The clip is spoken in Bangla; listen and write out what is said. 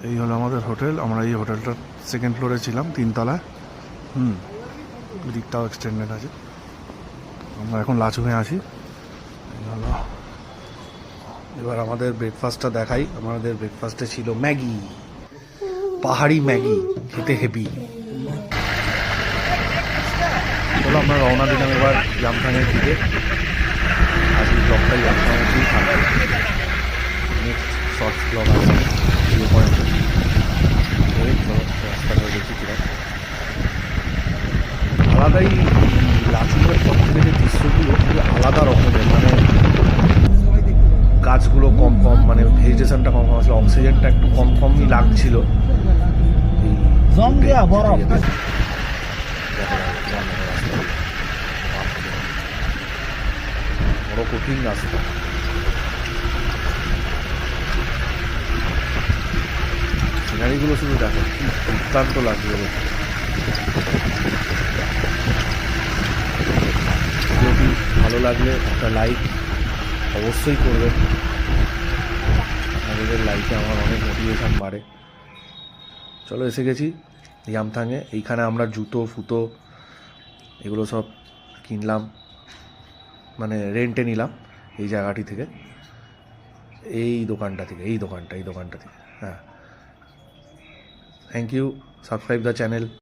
এই হলো আমাদের হোটেল। আমরা এই হোটেলটার সেকেন্ড ফ্লোরে ছিলাম, 3 তলায়। দিকটাও এক্সটেন্ডেড আছে। আমরা এখন লাচুংয়ে আছি। এই হলো। এবার আমাদের ব্রেকফাস্টটা দেখাই। আমাদের ব্রেকফাস্টে ছিল ম্যাগি, পাহাড়ি ম্যাগি, খেতে হেভি। চলো আমরা রওনা দিলাম এবার ইয়ামথাংয়ের দিকে। আজকের ব্লগটা ইয়ামথাংয়ের দিকেই থাকবে। নেক্সট শর্টস ব্লগ আছে ভিউ পয়েন্ট। রাস্তাটা দেখি কিরকম আলাদাই। লাচুংয়ের পর থেকে যে দৃশ্যগুলো খুবই আলাদা রকমের, মানে গাছগুলো কম কম, মানে ভেজিটেশনটা কম কম আসলে, অক্সিজেনটা একটু কম কমই লাগছিল। বড় কঠিন রাস্তা। সিনারিগুলো শুধু দেখো, কি দুর্দান্ত লাগবে। ভিডিওটি ভালো লাগলে একটা লাইক অবশ্যই করবেন। আপনাদের লাইকে আমার অনেক মোটিভেশন বাড়ে। চলো এসে গেছি ইয়ামথাংয়ে। এইখানে আমরা জুতো ফুতো এগুলো সব কিনলাম, মানে রেন্টে নিলাম এই জায়গাটি থেকে, এই দোকানটা থেকে। হ্যাঁ, thank you, subscribe the channel.